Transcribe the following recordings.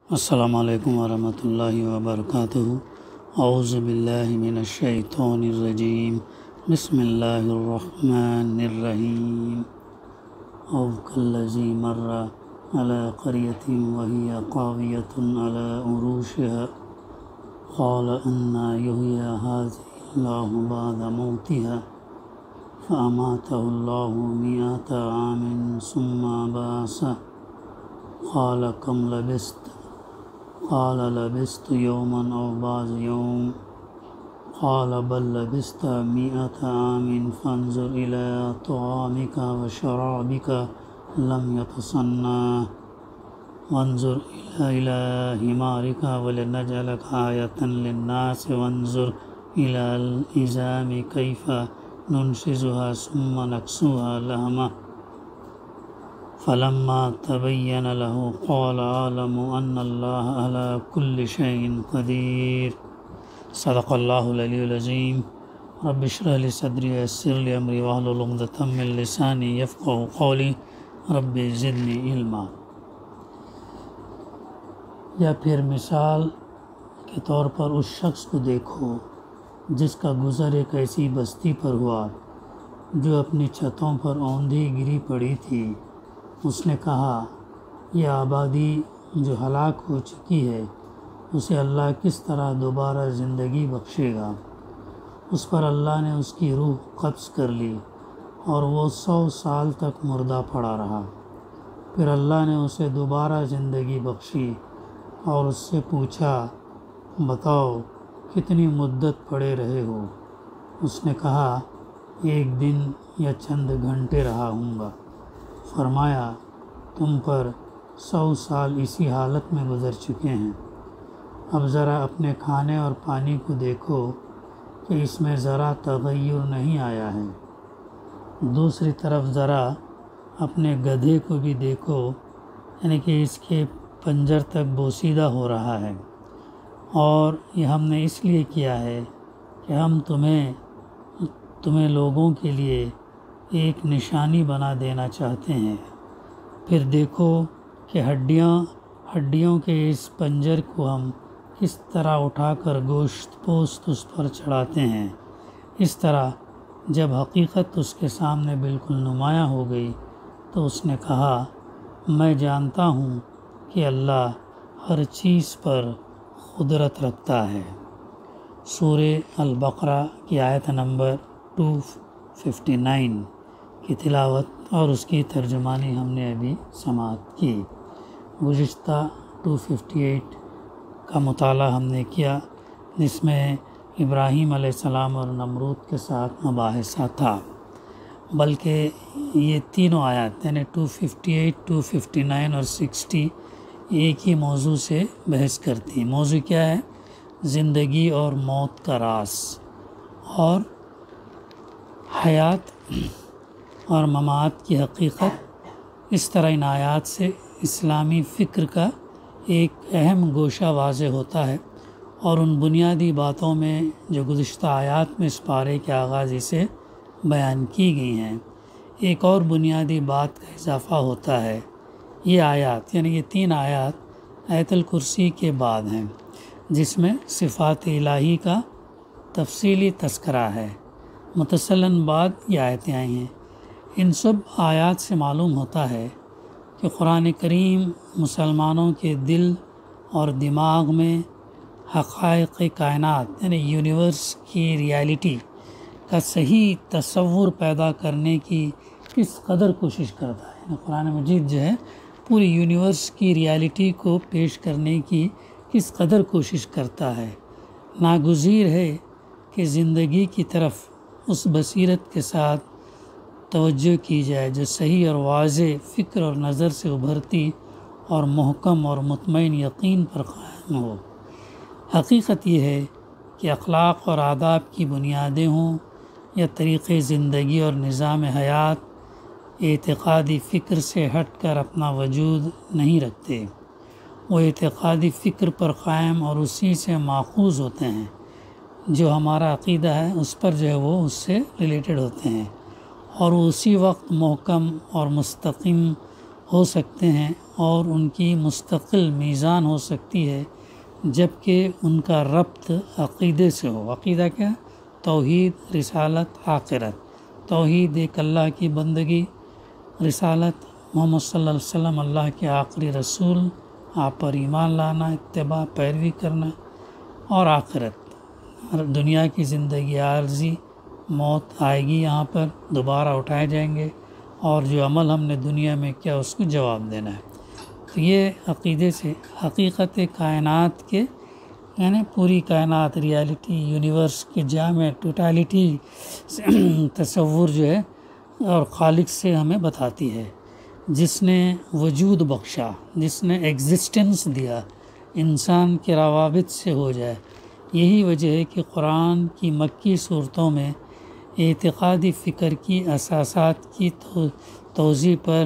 السلام علیکم ورحمۃ اللہ وبرکاتہ۔ اعوذ باللہ من الشیطان الرجیم، بسم اللہ الرحمن الرحیم۔ او کالذی مر علی قریۃ وہی خاویۃ علی عروشها قال انا یحیی هذه اللہ بعد موتها فاماته اللہ مئۃ عام ثم بعثہ قال کم لبثت قال لبثت یوما او بعض یوم قال بل لبثت مئۃ عام فانظر إلی طعامک وشرابک لم يتسنى وانظر إلی حمارک ولنجعلک آیۃ للناس وانظر إلی العظام کیف ننشزها ثم نکسوها لحما فلما تبین له قال اعلم ان اللہ علی کل شیء قدیر۔ صدق اللہ العلی العظیم۔ رب اشرح لی صدری ویسر لی امری واحلل عقدۃ من لسانی یفقہوا قولی رب زدنی علما۔ یا پھر مثال کے طور پر اس شخص کو دیکھو جس کا گزر ایک ایسی بستی پر ہوا جو اپنی چھتوں پر اوندھی گری پڑی تھی۔ اس نے کہا، یہ آبادی جو ہلاک ہو چکی ہے اسے اللہ کس طرح دوبارہ زندگی بخشے گا؟ اس پر اللہ نے اس کی روح قبض کر لی اور وہ 100 سال تک مردہ پڑا رہا۔ پھر اللہ نے اسے دوبارہ زندگی بخشی اور اس سے پوچھا، بتاؤ کتنی مدت پڑے رہے ہو؟ اس نے کہا، 1 دن یا چند گھنٹے رہا ہوں گا۔ فرمایا، تم پر 100 سال اسی حالت میں گزر چکے ہیں۔ اب ذرا اپنے کھانے اور پانی کو دیکھو کہ اس میں ذرا تغیر نہیں آیا ہے۔ دوسری طرف ذرا اپنے گدھے کو بھی دیکھو، یعنی کہ اس کے پنجر تک بوسیدہ ہو رہا ہے، اور یہ ہم نے اس لیے کیا ہے کہ ہم تمہیں لوگوں کے لیے ایک نشانی بنا دینا چاہتے ہیں۔ پھر دیکھو کہ ہڈیوں کے اس پنجر کو ہم کس طرح اٹھا کر گوشت پوست اس پر چڑھاتے ہیں۔ اس طرح جب حقیقت اس کے سامنے بالکل نمایاں ہو گئی تو اس نے کہا، میں جانتا ہوں کہ اللہ ہر چیز پر قدرت رکھتا ہے۔ سورہ البقرہ کی آیت نمبر 259 کی تلاوت اور اس کی ترجمانی ہم نے ابھی سماعت کی۔ گزشتہ 258 کا مطالعہ ہم نے کیا، جس میں ابراہیم علیہ السلام اور نمرود کے ساتھ مباحثہ تھا، بلکہ یہ تینوں آیات یعنی 258، 259 اور 60 ایک ہی موضوع سے بحث کرتی ہیں۔ موضوع کیا ہے؟ زندگی اور موت کا راز، اور حیات اور ممات کی حقیقت۔ اس طرح ان آیات سے اسلامی فکر کا ایک اہم گوشہ واضح ہوتا ہے، اور ان بنیادی باتوں میں جو گزشتہ آیات میں اس پارے کے آغازی سے بیان کی گئی ہیں، ایک اور بنیادی بات کا اضافہ ہوتا ہے۔ یہ آیات یعنی یہ 3 آیات آیت الکرسی کے بعد ہیں، جس میں صفات الہی کا تفصیلی تذکرہ ہے۔ متصلاً بعد یہ آیتیں آئی ہیں۔ ان سب آیات سے معلوم ہوتا ہے کہ قرآن کریم مسلمانوں کے دل اور دماغ میں حقائق کائنات یعنی یونیورس کی ریالٹی کا صحیح تصور پیدا کرنے کی کس قدر کوشش کرتا ہے۔ قرآن مجید جو ہے پوری یونیورس کی ریالٹی کو پیش کرنے کی کس قدر کوشش کرتا ہے۔ ناگزیر ہے کہ زندگی کی طرف اس بصیرت کے ساتھ توجہ کی جائے جو صحیح اور واضح فکر اور نظر سے ابھرتی اور محکم اور مطمئن یقین پر قائم ہو۔ حقیقت یہ ہے کہ اخلاق اور آداب کی بنیادیں ہوں یا طریقے زندگی اور نظام حیات، اعتقادی فکر سے ہٹ کر اپنا وجود نہیں رکھتے۔ وہ اعتقادی فکر پر قائم اور اسی سے ماخوذ ہوتے ہیں۔ جو ہمارا عقیدہ ہے اس پر جو ہے وہ اس سے ریلیٹڈ ہوتے ہیں، اور وہ اسی وقت محکم اور مستقیم ہو سکتے ہیں اور ان کی مستقل میزان ہو سکتی ہے، جبکہ ان کا ربط عقیدے سے ہو۔ عقیدہ کیا؟ توحید، رسالت، آخرت۔ توحید ایک اللہ کی بندگی، رسالت محمد صلی اللہ علیہ وسلم اللہ کے آخری رسول، آپ پر ایمان لانا، اتباع، پیروی کرنا، اور آخرت دنیا کی زندگی عارضی، موت آئے گی، یہاں پر دوبارہ اٹھائے جائیں گے، اور جو عمل ہم نے دنیا میں کیا اس کو جواب دینا ہے۔ تو یہ عقیدے سے حقیقت کائنات کے، یعنی پوری کائنات، ریالٹی، یونیورس کے جامع ٹوٹالٹی تصور جو ہے اور خالق سے ہمیں بتاتی ہے، جس نے وجود بخشا، جس نے ایگزسٹنس دیا، انسان کے روابط سے ہو جائے۔ یہی وجہ ہے کہ قرآن کی مکی صورتوں میں اعتقادی فکر کی اساسات کی توضیح پر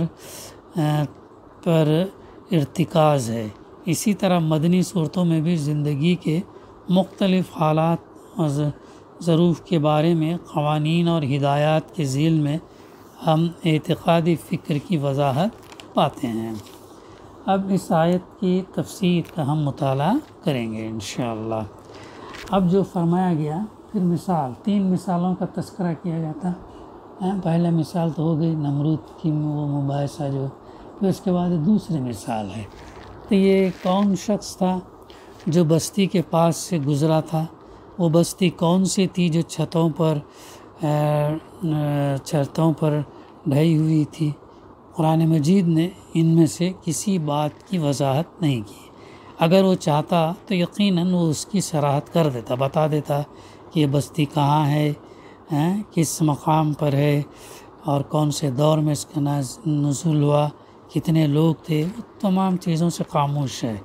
ارتکاز ہے۔ اسی طرح مدنی صورتوں میں بھی زندگی کے مختلف حالات اور ظروف کے بارے میں قوانین اور ہدایات کے ذیل میں ہم اعتقادی فکر کی وضاحت پاتے ہیں۔ اب اس آیت کی تفسیر کا ہم مطالعہ کریں گے انشاءاللہ۔ اب جو فرمایا گیا، پھر مثال، 3 مثالوں کا تذکرہ کیا جاتا ہے۔ پہلا مثال تو ہو گئی نمرود کی وہ مباحثہ جو، پھر اس کے بعد دوسری مثال ہے۔ تو یہ کون شخص تھا جو بستی کے پاس سے گزرا تھا؟ وہ بستی کون سی تھی جو چھتوں پر ڈھئی ہوئی تھی؟ قرآن مجید نے ان میں سے کسی بات کی وضاحت نہیں کی۔ اگر وہ چاہتا تو یقیناً وہ اس کی صراحت کر دیتا، بتا دیتا کہ یہ بستی کہاں ہے، کس مقام پر ہے، اور کون سے دور میں اس کا نزول ہوا، کتنے لوگ تھے، تمام چیزوں سے خاموش ہے۔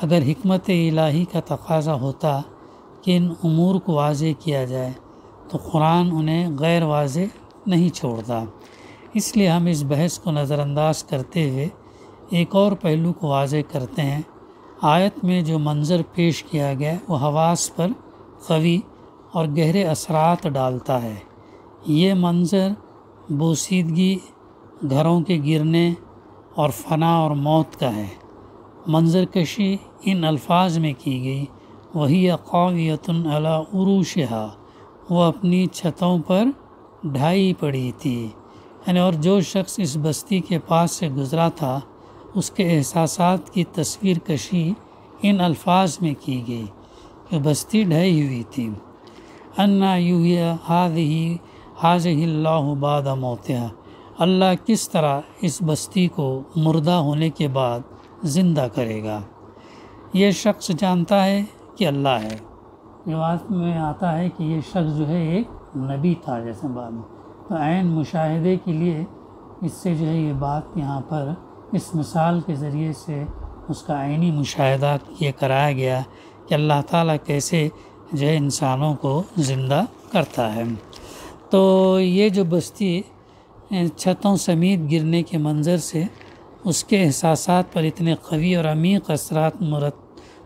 اگر حکمت الہی کا تقاضا ہوتا کہ ان امور کو واضح کیا جائے تو قرآن انہیں غیر واضح نہیں چھوڑتا۔ اس لیے ہم اس بحث کو نظر انداز کرتے ہوئے ایک اور پہلو کو واضح کرتے ہیں۔ آیت میں جو منظر پیش کیا گیا وہ حواس پر قوی اور گہرے اثرات ڈالتا ہے۔ یہ منظر بوسیدگی، گھروں کے گرنے اور فنا اور موت کا ہے۔ منظر کشی ان الفاظ میں کی گئی، وہی قاویۃ علی عروشہا، وہ اپنی چھتوں پر ڈھائی پڑی تھی، یعنی اور جو شخص اس بستی کے پاس سے گزرا تھا اس کے احساسات کی تصویر کشی ان الفاظ میں کی گئی کہ بستی ڈھائی ہوئی تھی۔ انا یحیی ہذہ اللہ بعد موتہا، اللہ کس طرح اس بستی کو مردہ ہونے کے بعد زندہ کرے گا۔ یہ شخص جانتا ہے کہ اللہ ہے۔ روایت میں آتا ہے کہ یہ شخص جو ہے ایک نبی تھا، جیسے بعد میں، تو عین مشاہدے کے لیے اس سے جو ہے یہ بات یہاں پر اس مثال کے ذریعے سے اس کا عینی مشاہدہ یہ کرایا گیا کہ اللہ تعالیٰ کیسے جو ہے انسانوں کو زندہ کرتا ہے۔ تو یہ جو بستی چھتوں سمیت گرنے کے منظر سے اس کے احساسات پر اتنے قوی اور عمیق اثرات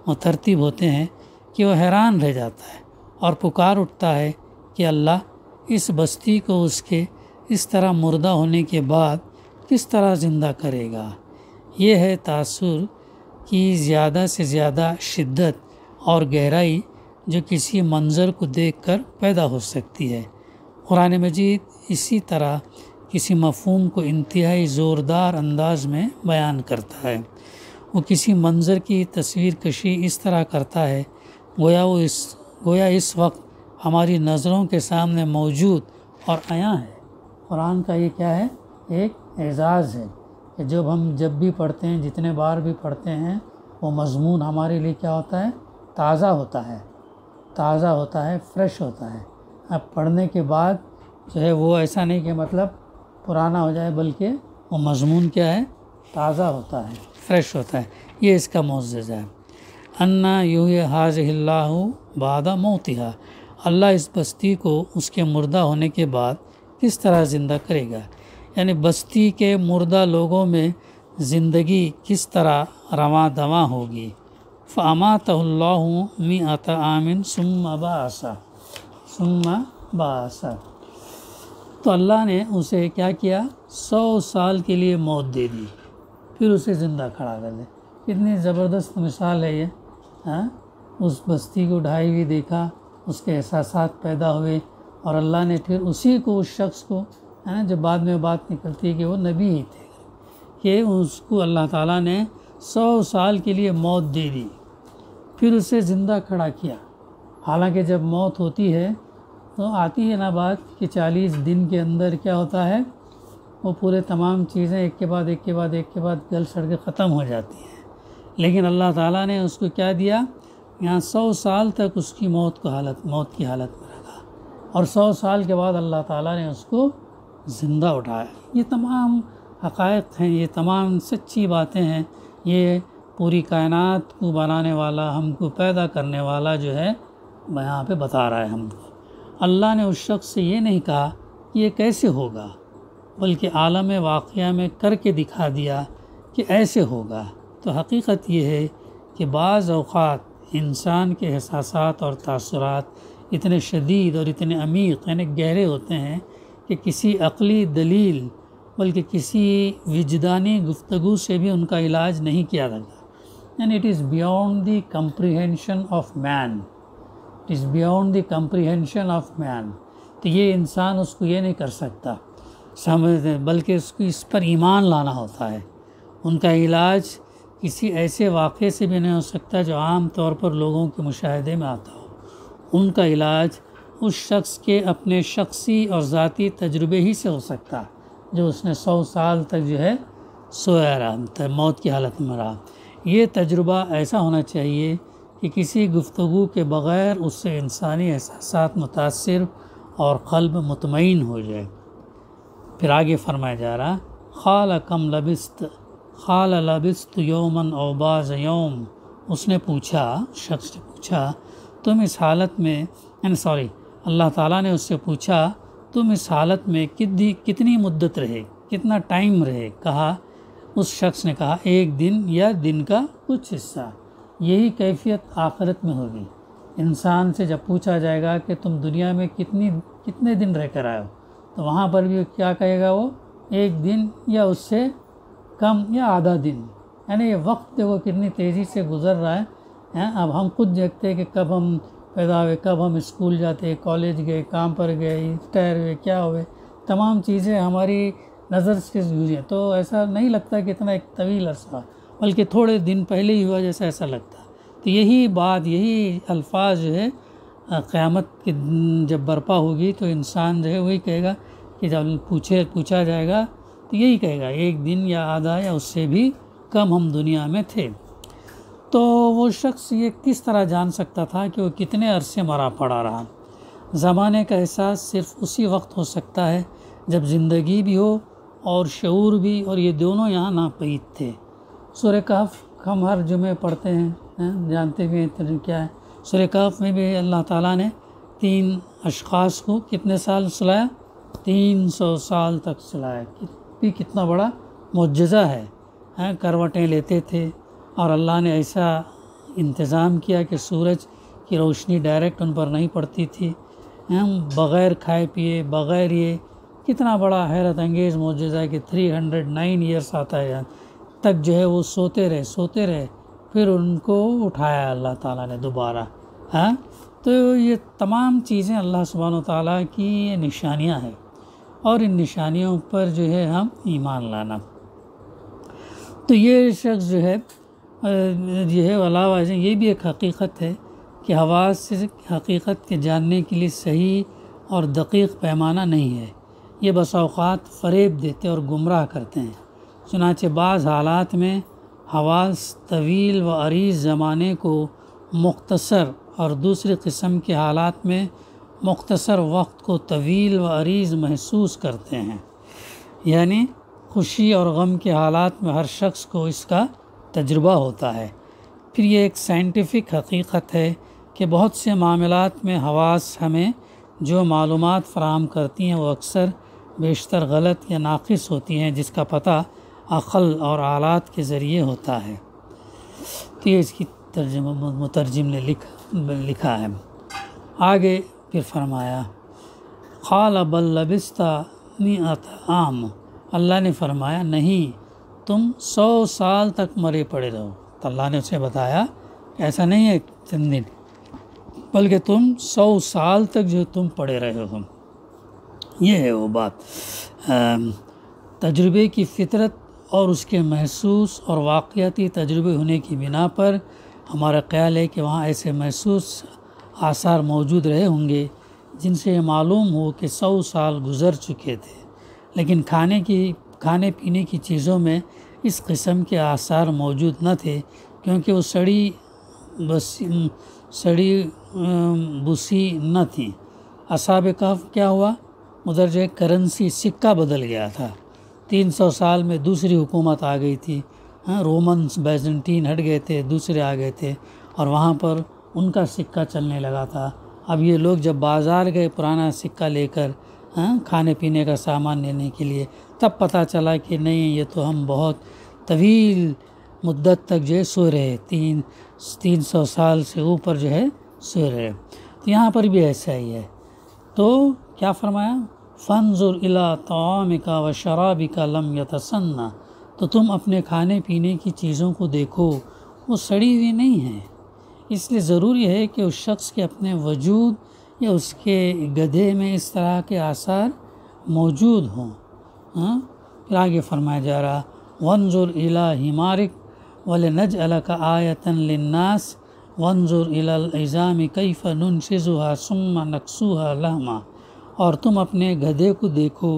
مترتب ہوتے ہیں کہ وہ حیران رہ جاتا ہے اور پکار اٹھتا ہے کہ اللہ اس بستی کو اس کے اس طرح مردہ ہونے کے بعد کس طرح زندہ کرے گا۔ یہ ہے تاثر کی زیادہ سے زیادہ شدت اور گہرائی جو کسی منظر کو دیکھ کر پیدا ہو سکتی ہے۔ قرآن مجید اسی طرح کسی مفہوم کو انتہائی زوردار انداز میں بیان کرتا ہے۔ وہ کسی منظر کی تصویر کشی اس طرح کرتا ہے گویا اس وقت ہماری نظروں کے سامنے موجود اور عیاں ہے۔ قرآن کا یہ کیا ہے؟ ایک اعزاز ہے کہ جب بھی پڑھتے ہیں، جتنے بار بھی پڑھتے ہیں، وہ مضمون ہمارے لیے کیا ہوتا ہے؟ تازہ ہوتا ہے، فریش ہوتا ہے۔ اب پڑھنے کے بعد جو ہے وہ ایسا نہیں کہ مطلب پرانا ہو جائے، بلکہ وہ مضمون کیا ہے؟ تازہ ہوتا ہے، فریش ہوتا ہے۔ یہ اس کا معجزہ ہے۔ انا یحیی ہذہ اللہ بعد موتہا، اللہ اس بستی کو اس کے مردہ ہونے کے بعد کس طرح زندہ کرے گا، یعنی بستی کے مردہ لوگوں میں زندگی کس طرح رواں دواں ہوگی۔ فاماتہ اللہ مئۃ عام ثم بعثہ، تو اللہ نے اسے کیا کیا؟ 100 سال کے لیے موت دے دی، پھر اسے زندہ کھڑا کر دے۔ کتنی زبردست مثال ہے یہ، ہاں؟ اس بستی کو ڈھائی ہوئی دیکھا، اس کے احساسات پیدا ہوئے، اور اللہ نے پھر اسی کو، اس شخص کو، ہے نا، جب بعد میں بات نکلتی ہے کہ وہ نبی ہی تھے، کہ اس کو اللہ تعالیٰ نے 100 سال کے لیے موت دے دی، پھر اسے زندہ کھڑا کیا۔ حالانکہ جب موت ہوتی ہے تو آتی ہے نا بات کہ 40 دن کے اندر کیا ہوتا ہے، وہ پورے تمام چیزیں ایک کے بعد ایک کے بعد ایک کے بعد گل سڑ کے ختم ہو جاتی ہیں، لیکن اللہ تعالیٰ نے اس کو کیا دیا، یہاں 100 سال تک اس کی موت کی حالت میں رکھا، اور 100 سال کے بعد اللہ تعالیٰ نے اس کو زندہ اٹھایا۔ یہ تمام حقائق ہیں، یہ تمام سچی باتیں ہیں، یہ پوری کائنات کو بنانے والا، ہم کو پیدا کرنے والا جو ہے یہاں پہ بتا رہا ہے ہم کو۔ اللہ نے اس شخص سے یہ نہیں کہا کہ یہ کیسے ہوگا، بلکہ عالم واقعہ میں کر کے دکھا دیا کہ ایسے ہوگا۔ تو حقیقت یہ ہے کہ بعض اوقات انسان کے احساسات اور تاثرات اتنے شدید اور اتنے عمیق، یعنی گہرے ہوتے ہیں کہ کسی عقلی دلیل بلکہ کسی وجدانی گفتگو سے بھی ان کا علاج نہیں کیا جاتا، یعنی it is beyond the comprehension of man, it is beyond the comprehension of man. تو یہ انسان اس کو یہ نہیں کر سکتا سمجھتے، بلکہ اس کو اس پر ایمان لانا ہوتا ہے۔ ان کا علاج کسی ایسے واقعے سے بھی نہیں ہو سکتا جو عام طور پر لوگوں کے مشاہدے میں آتا ہو، ان کا علاج اس شخص کے اپنے شخصی اور ذاتی تجربے ہی سے ہو سکتا، جو اس نے 100 سال تک جو ہے سویا رہا، موت کی حالت میں رہا۔ یہ تجربہ ایسا ہونا چاہیے کہ کسی گفتگو کے بغیر اس سے انسانی احساسات متاثر اور قلب مطمئن ہو جائے۔ پھر آگے فرمایا جا رہا، قال کم لبست، قال لبست یومن او بعض یوم، اس نے پوچھا، شخص نے پوچھا، تم اس حالت میں، اللہ تعالیٰ نے اس سے پوچھا تم اس حالت میں کتنی مدت رہے، کتنا ٹائم رہے؟ کہا، اس شخص نے کہا، ایک دن یا دن کا کچھ حصہ۔ یہی کیفیت آخرت میں ہوگی۔ انسان سے جب پوچھا جائے گا کہ تم دنیا میں کتنے دن رہ کر آئے ہو، تو وہاں پر بھی کیا کہے گا وہ، ایک دن یا اس سے کم یا آدھا دن۔ یعنی یہ وقت دیکھو کتنی تیزی سے گزر رہا ہے۔ اب ہم خود دیکھتے ہیں کہ کب ہم پیدا ہوئے، کب ہم اسکول جاتے، کالج گئے، کام پر گئے، ریٹائر ہوئے، کیا ہوئے، تمام چیزیں ہماری نظر سے گزری، تو ایسا نہیں لگتا کہ اتنا ایک طویل عرصہ، بلکہ تھوڑے دن پہلے ہی ہوا جیسا ایسا لگتا۔ تو یہی بات، یہی الفاظ جو ہے قیامت کے جب برپا ہوگی تو انسان جو ہے وہی کہے گا کہ جب پوچھا جائے گا تو یہی کہے گا، ایک دن یا آدھا یا اس سے بھی کم ہم دنیا میں تھے۔ تو وہ شخص یہ کس طرح جان سکتا تھا کہ وہ کتنے عرصے مرا پڑا رہا؟ زمانے کا احساس صرف اسی وقت ہو سکتا ہے جب زندگی بھی ہو اور شعور بھی، اور یہ دونوں یہاں ناپید تھے۔ سورہ کہف ہم ہر جمعے پڑھتے ہیں، جانتے بھی ہیں کیا ہے۔ سورہ کہف میں بھی اللہ تعالیٰ نے 3 اشخاص کو کتنے سال سلایا؟ 300 سال تک سلایا۔ بھی کتنا بڑا معجزہ ہے۔ کروٹیں لیتے تھے اور اللہ نے ایسا انتظام کیا کہ سورج کی روشنی ڈائریکٹ ان پر نہیں پڑتی تھی، بغیر کھائے پیے، بغیر یہ کتنا بڑا حیرت انگیز معجزہ ہے کہ 309 ایئرس آتا ہے تک جو ہے وہ سوتے رہے، پھر ان کو اٹھایا اللہ تعالیٰ نے دوبارہ۔ تو یہ تمام چیزیں اللہ سبحانہ و تعالیٰ کی یہ نشانیاں ہیں، اور ان نشانیوں پر جو ہے ہم ایمان لانا۔ تو یہ شخص جو ہے علاوہ یہ بھی ایک حقیقت ہے کہ حواس سے حقیقت کے جاننے کے لیے صحیح اور دقیق پیمانہ نہیں ہے، یہ بس اوقات فریب دیتے اور گمراہ کرتے ہیں۔ چنانچہ بعض حالات میں حواس طویل و عریض زمانے کو مختصر، اور دوسری قسم کے حالات میں مختصر وقت کو طویل و عریض محسوس کرتے ہیں۔ یعنی خوشی اور غم کے حالات میں ہر شخص کو اس کا تجربہ ہوتا ہے۔ پھر یہ ایک سائنٹیفک حقیقت ہے کہ بہت سے معاملات میں حواس ہمیں جو معلومات فراہم کرتی ہیں وہ اکثر بیشتر غلط یا ناقص ہوتی ہیں، جس کا پتہ عقل اور آلات کے ذریعے ہوتا ہے۔ تو یہ اس کی مترجم نے لکھا ہے۔ آگے پھر فرمایا، قال بل لبست 100 عام، اللہ نے فرمایا نہیں، تم 100 سال تک مرے پڑے رہو۔ تو اللہ نے اسے بتایا کہ ایسا نہیں ہے چند دن، بلکہ تم 100 سال تک جو تم پڑے رہے ہو۔ یہ ہے وہ بات، تجربے کی فطرت اور اس کے محسوس اور واقعاتی تجربے ہونے کی بنا پر ہمارا خیال ہے کہ وہاں ایسے محسوس آثار موجود رہے ہوں گے جن سے یہ معلوم ہو کہ 100 سال گزر چکے تھے، لیکن کھانے پینے کی چیزوں میں اس قسم کے آثار موجود نہ تھے، کیونکہ وہ سڑی بسی نہ تھیں۔ اصحاب کہف کیا ہوا؟ ادھر جو ہے کرنسی سکہ بدل گیا تھا، 300 سال میں دوسری حکومت آ گئی تھی، رومنس بیزنٹین ہٹ گئے تھے، دوسرے آ گئے تھے، اور وہاں پر ان کا سکہ چلنے لگا تھا۔ اب یہ لوگ جب بازار گئے پرانا سکہ لے کر کھانے پینے کا سامان لینے کے لیے، تب پتہ چلا کہ نہیں، یہ تو ہم بہت طویل مدت تک جو ہے سو رہے، 300 سال سے اوپر جو ہے سو رہے۔ تو یہاں پر بھی ایسا ہی ہے۔ تو کیا فرمایا؟ فانظر الی طعامک و شرابک لم یتسنہ، تو تم اپنے کھانے پینے کی چیزوں کو دیکھو، وہ سڑی ہوئی نہیں ہیں۔ اس لیے ضروری ہے کہ اس شخص کے اپنے وجود یا اس کے گدھے میں اس طرح کے آثار موجود ہوں۔ پھر آگے فرمایا جا رہا وانظر الی حمارک ولنجعلک آیۃ للناس وانظر الی العظام کیف ننشزها ثم نکسوها لحما، اور تم اپنے گدھے کو دیکھو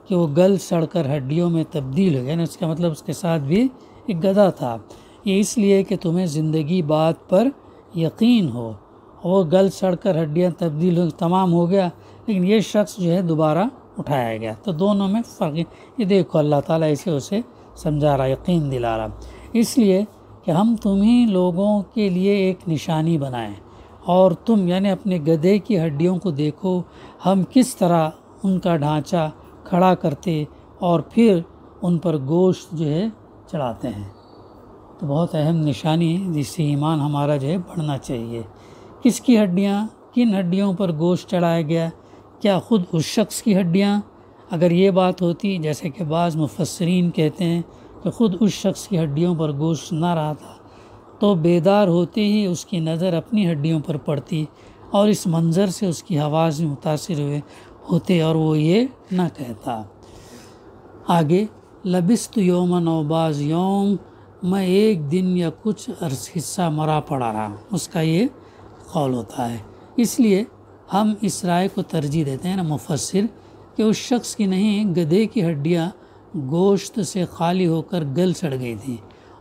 کہ وہ گل سڑ کر ہڈیوں میں تبدیل ہو، یعنی اس کا مطلب اس کے ساتھ بھی ایک گدھا تھا۔ یہ اس لیے کہ تمہیں زندگی بعد پر یقین ہو۔ وہ گل سڑ کر ہڈیاں تبدیل ہو تمام ہو گیا، لیکن یہ شخص جو ہے دوبارہ اٹھایا گیا۔ تو دونوں میں فرق ہے۔ یہ دیکھو اللہ تعالیٰ ایسے اسے سمجھا رہا، یقین دلا رہا، اس لیے کہ ہم تمہیں لوگوں کے لیے ایک نشانی بنائیں، اور تم یعنی اپنے گدھے کی ہڈیوں کو دیکھو، ہم کس طرح ان کا ڈھانچہ کھڑا کرتے اور پھر ان پر گوشت جو ہے چڑھاتے ہیں۔ تو بہت اہم نشانی ہے جس سے ایمان ہمارا جو ہے بڑھنا چاہیے۔ کس کی ہڈیاں، کن ہڈیوں پر گوشت چڑھایا گیا؟ کیا خود اس شخص کی ہڈیاں؟ اگر یہ بات ہوتی جیسے کہ بعض مفسرین کہتے ہیں کہ خود اس شخص کی ہڈیوں پر گوشت نہ رہا تھا، تو بیدار ہوتے ہی اس کی نظر اپنی ہڈیوں پر پڑتی، اور اس منظر سے اس کی حواس میں متاثر ہوتے اور وہ یہ نہ کہتا۔ آگے لبست یومن و بعض یوم، میں ایک دن یا کچھ حصہ مرا پڑا رہا، اس کا یہ قول ہوتا ہے۔ اس لیے ہم اس رائے کو ترجیح دیتے ہیں نا مفسر، کہ اس شخص کی نہیں، گدھے کی ہڈیاں گوشت سے خالی ہو کر گل سڑ گئی تھیں،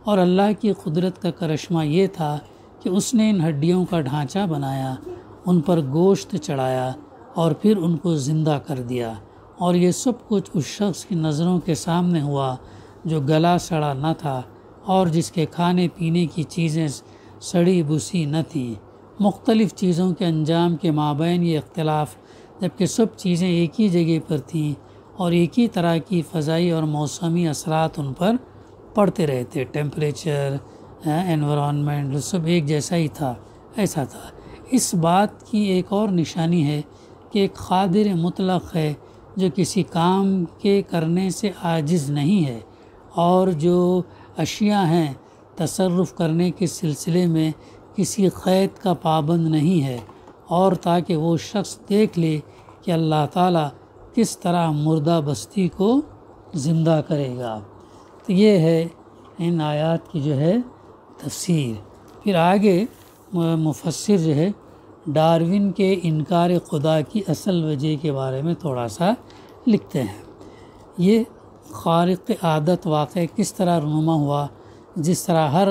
اور اللہ کی قدرت کا کرشمہ یہ تھا کہ اس نے ان ہڈیوں کا ڈھانچہ بنایا، ان پر گوشت چڑھایا اور پھر ان کو زندہ کر دیا، اور یہ سب کچھ اس شخص کی نظروں کے سامنے ہوا جو گلا سڑا نہ تھا اور جس کے کھانے پینے کی چیزیں سڑی بسی نہ تھیں۔ مختلف چیزوں کے انجام کے مابین یہ اختلاف، جبکہ سب چیزیں ایک ہی جگہ پر تھیں اور ایک ہی طرح کی فضائی اور موسمی اثرات ان پر پڑتے رہتے، ٹیمپریچر، انوائرمنٹ سب ایک جیسا ہی تھا، ایسا تھا۔ اس بات کی ایک اور نشانی ہے کہ ایک قادر مطلق ہے جو کسی کام کے کرنے سے عاجز نہیں ہے، اور جو اشیاء ہیں تصرف کرنے کے سلسلے میں کسی قید کا پابند نہیں ہے، اور تاکہ وہ شخص دیکھ لے کہ اللہ تعالیٰ کس طرح مردہ بستی کو زندہ کرے گا۔ تو یہ ہے ان آیات کی جو ہے تفسیر۔ پھر آگے مفسر جو ہے ڈارون کے انکار خدا کی اصل وجہ کے بارے میں تھوڑا سا لکھتے ہیں۔ یہ خارق عادت واقعہ کس طرح رونما ہوا؟ جس طرح ہر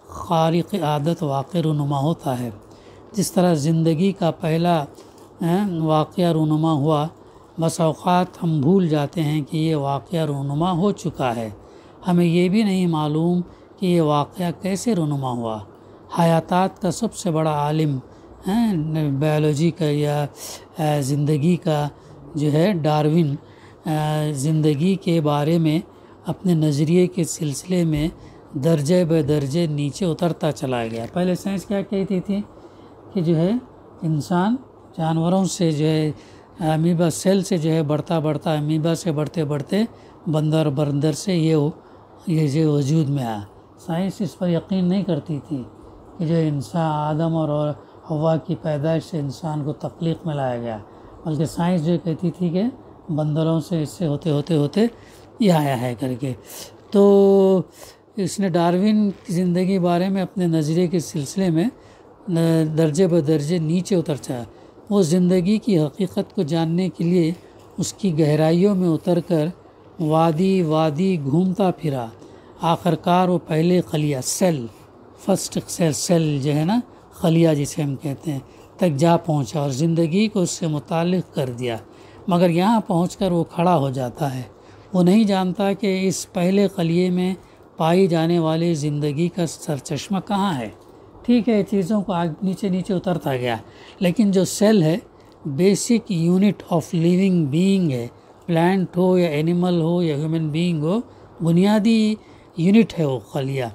خارق عادت واقعہ رونما ہوتا ہے، جس طرح زندگی کا پہلا واقعہ رونما ہوا، بس اوقات ہم بھول جاتے ہیں کہ یہ واقعہ رونما ہو چکا ہے، ہمیں یہ بھی نہیں معلوم کہ یہ واقعہ کیسے رونما ہوا۔ حیاتات کا سب سے بڑا عالم بیولوجی کا یا زندگی کا جو ہے ڈارون، زندگی کے بارے میں اپنے نظریے کے سلسلے میں درجے بہ درجے نیچے اترتا چلا گیا۔ پہلے سائنس کیا کہتی تھی کہ جو ہے انسان جانوروں سے جو ہے امیبا سیل سے جو ہے بڑھتا امیبا سے بڑھتے بندر سے یہ یہ جو وجود میں آیا۔ سائنس اس پر یقین نہیں کرتی تھی کہ جو انسان آدم اور حوا کی پیدائش سے انسان کو تخلیق میں لایا گیا، بلکہ سائنس جو کہتی تھی کہ بندروں سے اس سے ہوتے یہ آیا ہے کر کے۔ تو اس نے ڈارون کی زندگی بارے میں اپنے نظریے کے سلسلے میں درجے بدرجے نیچے اتر چاہا۔ وہ زندگی کی حقیقت کو جاننے کے لیے اس کی گہرائیوں میں اتر کر وادی وادی گھومتا پھرا، آخر کار وہ پہلے خلیہ فرسٹ سیل جو ہے نا، خلیہ جسے ہم کہتے ہیں، تک جا پہنچا اور زندگی کو اس سے متعلق کر دیا۔ مگر یہاں پہنچ کر وہ کھڑا ہو جاتا ہے، وہ نہیں جانتا کہ اس پہلے خلیے میں پائی جانے والی زندگی کا سرچشمہ کہاں ہے۔ ٹھیک ہے، چیزوں کو نیچے اترتا گیا، لیکن جو سیل ہے basic unit of living being ہے، پلانٹ ہو یا اینیمل ہو یا ہیومن بینگ ہو، بنیادی یونٹ ہے وہ خلیہ۔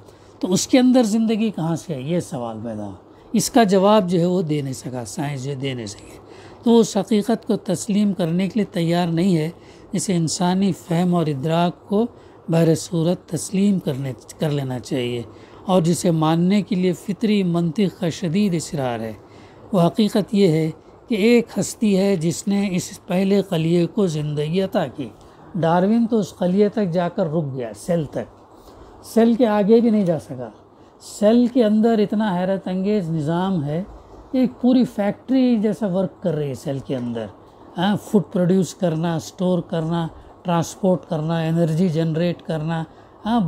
تو اس کے اندر زندگی کہاں سے ہے، یہ سوال پیدا ہوا۔ اس کا جواب جو ہے وہ دے نہیں سکا، سائنس جو دے نہیں سکے، تو اس حقیقت کو تسلیم کرنے کے لیے تیار نہیں ہے جسے انسانی فہم اور ادراک کو بہر صورت تسلیم کر لینا چاہیے، اور جسے ماننے کے لیے فطری منطق کا شدید اصرار ہے۔ وہ حقیقت یہ ہے کہ ایک ہستی ہے جس نے اس پہلے خلیے کو زندگی عطا کی۔ ڈارون تو اس خلیے تک جا کر رک گیا، سیل تک، سیل کے آگے بھی نہیں جا سکا۔ سیل کے اندر اتنا حیرت انگیز نظام ہے، ایک پوری فیکٹری جیسا ورک کر رہی ہے سیل کے اندر، فوڈ پروڈیوس کرنا، سٹور کرنا، ٹرانسپورٹ کرنا، انرجی جنریٹ کرنا،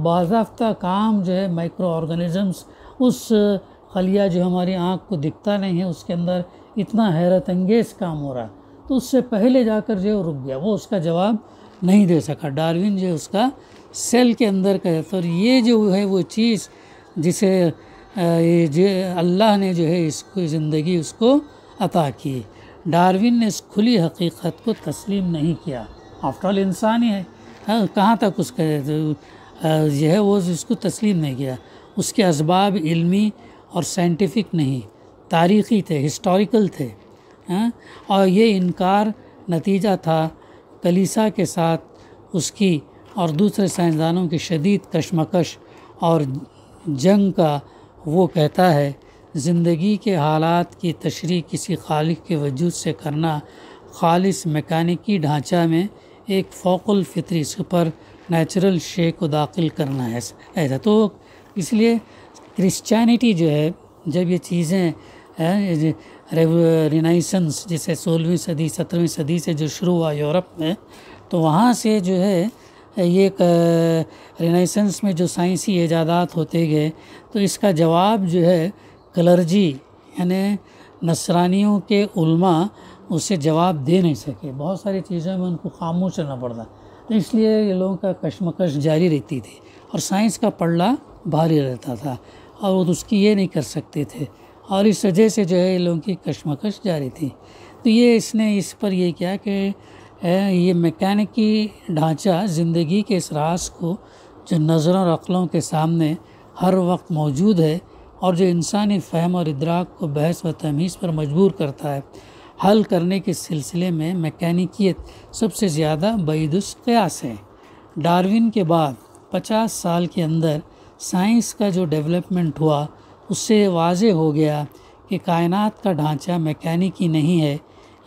باضابطہ کام جو ہے مائکرو آرگنزمز، اس خلیہ جو ہماری آنکھ کو دکھتا نہیں ہے اس کے اندر اتنا حیرت انگیز کام ہو رہا، تو اس سے پہلے جا کر جو ہے رک گیا، وہ اس کا جواب نہیں دے سکا۔ ڈارون جو ہے اس کا سیل کے اندر کا ہے، اور یہ جو ہے وہ چیز جسے اللہ نے جو ہے اس کو زندگی اس کو عطا کی۔ ڈارون نے اس کھلی حقیقت کو تسلیم نہیں کیا، آفٹر آل انسان ہی ہے، کہاں تک اس کا یہ ہے وہ اس کو تسلیم نہیں کیا۔ اس کے اسباب علمی اور سائنٹیفک نہیں، تاریخی تھے، ہسٹوریکل تھے، اور یہ انکار نتیجہ تھا کلیسا کے ساتھ اس کی اور دوسرے سائنسدانوں کی شدید کشمکش اور جنگ کا۔ وہ کہتا ہے زندگی کے حالات کی تشریح کسی خالق کے وجود سے کرنا خالص میکانیکی ڈھانچہ میں ایک فوق الفطری سپر نیچرل شے کو داخل کرنا ہے ایسا۔ تو اس لیے کرسچینٹی جو ہے جب یہ چیزیں رینائسنس جسے 16ویں صدی 17ویں صدی سے جو شروع ہوا یورپ میں، تو وہاں سے جو ہے یہ رینائسنس میں جو سائنسی ایجادات ہوتے گئے، تو اس کا جواب جو ہے کلرجی یعنی نصرانیوں کے علماء اسے جواب دے نہیں سکے، بہت ساری چیزوں میں ان کو خاموش رہنا پڑتا، تو اس لیے یہ لوگوں کا کشمکش جاری رہتی تھی اور سائنس کا پلڑا بھاری رہتا تھا اور وہ اس کی یہ نہیں کر سکتے تھے، اور اس وجہ سے جو ہے لوگوں کی کشمکش جاری تھی۔ تو یہ اس نے اس پر یہ کیا کہ یہ میکینکی ڈھانچہ زندگی کے اس راز کو جو نظروں اور عقلوں کے سامنے ہر وقت موجود ہے اور جو انسانی فہم اور ادراک کو بحث و تمیز پر مجبور کرتا ہے، حل کرنے کے سلسلے میں میکینیکیت سب سے زیادہ بعید القیاس ہے۔ ڈارون کے بعد 50 سال کے اندر سائنس کا جو ڈیولپمنٹ ہوا اس سے واضح ہو گیا کہ کائنات کا ڈھانچہ میکینیکی نہیں ہے،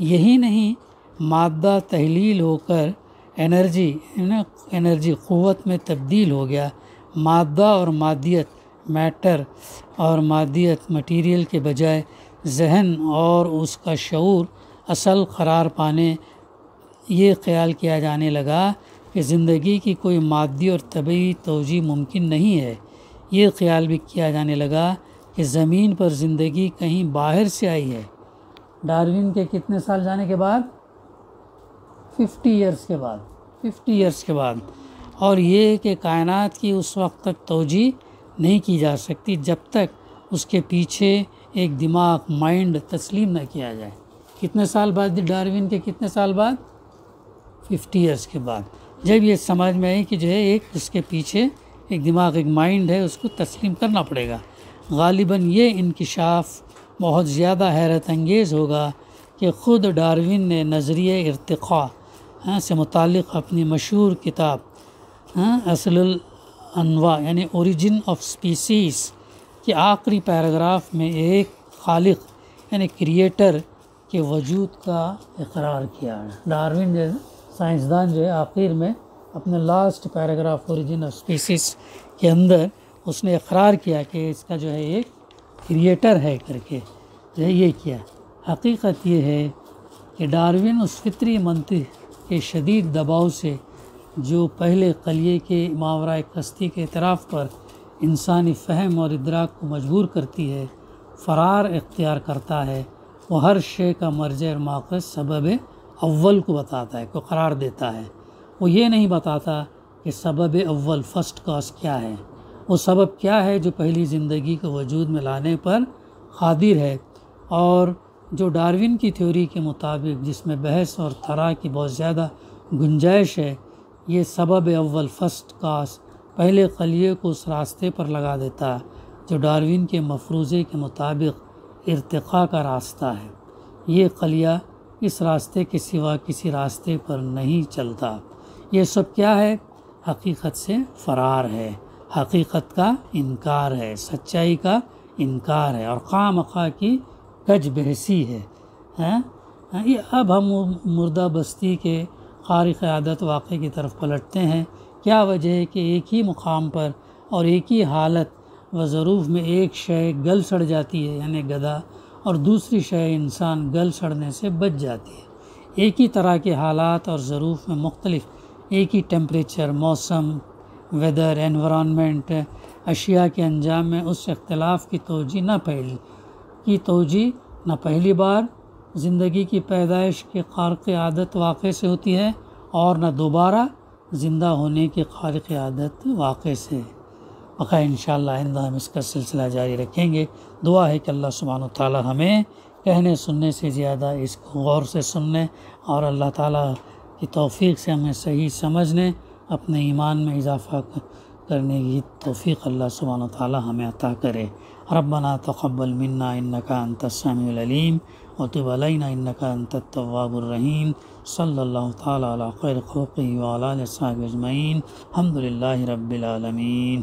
یہی نہیں مادہ تحلیل ہو کر انرجی قوت میں تبدیل ہو گیا، مادہ اور مادیت میٹر اور مادیت مٹیریل کے بجائے ذہن اور اس کا شعور اصل قرار پانے، یہ خیال کیا جانے لگا کہ زندگی کی کوئی مادی اور طبعی توجیہ ممکن نہیں ہے، یہ خیال بھی کیا جانے لگا کہ زمین پر زندگی کہیں باہر سے آئی ہے۔ ڈارون کے کتنے سال جانے کے بعد؟ 50 ایئرس کے بعد، اور یہ کہ کائنات کی اس وقت تک توجیہ نہیں کی جا سکتی جب تک اس کے پیچھے ایک دماغ مائنڈ تسلیم نہ کیا جائے۔ کتنے سال بعد؟ ڈارون کے کتنے سال بعد؟ 50 ایئرس کے بعد، جب یہ سمجھ میں آئی کہ جو ہے ایک اس کے پیچھے ایک دماغ ایک مائنڈ ہے، اس کو تسلیم کرنا پڑے گا۔ غالباً یہ انکشاف بہت زیادہ حیرت انگیز ہوگا کہ خود ڈارون نے نظریہ ارتقاء سے متعلق اپنی مشہور کتاب انواع یعنی اوریجن آف سپیسیز کے آخری پیراگراف میں ایک خالق یعنی کریٹر کے وجود کا اقرار کیا ہے۔ ڈارون جو سائنسدان جو ہے آخر میں اپنے last paragraph origin of species کے اندر اس نے اقرار کیا کہ اس کا جو ہے ایک کریٹر ہے کر کے جو ہے یہ کیا۔ حقیقت یہ ہے کہ ڈارون اس فطری منطق کے شدید دباؤ سے جو پہلے خلیے کے ماورائے کشتی کے اعتراف پر انسانی فہم اور ادراک کو مجبور کرتی ہے فرار اختیار کرتا ہے، وہ ہر شے کا مرجع اور ماخذ سبب اول کو بتاتا ہے، کو قرار دیتا ہے۔ وہ یہ نہیں بتاتا کہ سبب اول فرسٹ کاز کیا ہے، وہ سبب کیا ہے جو پہلی زندگی کو وجود میں لانے پر قادر ہے، اور جو ڈارون کی تھیوری کے مطابق جس میں بحث اور طرح کی بہت زیادہ گنجائش ہے، یہ سبب اول فرسٹ کاز پہلے خلیے کو اس راستے پر لگا دیتا ہے جو ڈارون کے مفروضے کے مطابق ارتقاء کا راستہ ہے۔ یہ خلیہ اس راستے کے سوا کسی راستے پر نہیں چلتا۔ یہ سب کیا ہے؟ حقیقت سے فرار ہے، حقیقت کا انکار ہے، سچائی کا انکار ہے، اور خواہ مخواہ کی کج بحثی ہے۔ اب ہم مردہ بستی کے خارق عادت واقعے کی طرف پلٹتے ہیں۔ کیا وجہ ہے کہ ایک ہی مقام پر اور ایک ہی حالت و ظروف میں ایک شے گل سڑ جاتی ہے یعنی گدھا، اور دوسری شے انسان گل سڑنے سے بچ جاتی ہے؟ ایک ہی طرح کے حالات اور ظروف میں مختلف ایک ہی ٹیمپریچر، موسم، ویدر، انوائرمنٹ، اشیاء کے انجام میں اس اختلاف کی توجہ نہ پہلی بار زندگی کی پیدائش کے خارق عادت واقعے سے ہوتی ہے اور نہ دوبارہ زندہ ہونے کے خارق عادت واقعے سے۔ بقا انشاءاللہ آئندہ ہم اس کا سلسلہ جاری رکھیں گے۔ دعا ہے کہ اللہ سبحانہ و تعالی ہمیں کہنے سننے سے زیادہ اس کو غور سے سننے اور اللہ تعالیٰ کی توفیق سے ہمیں صحیح سمجھنے، اپنے ایمان میں اضافہ کرنے کی توفیق اللہ سبحانہ و تعالی ہمیں عطا کرے۔ ربنا تقبل منا انک انت السمیع العلیم وتب علینا انک انت التواب الرحیم۔ صلی اللہ تعالی علی خیر خلقہ وعلی آلہ وصحبہ اجمعین۔ الحمد للہ رب العالمین۔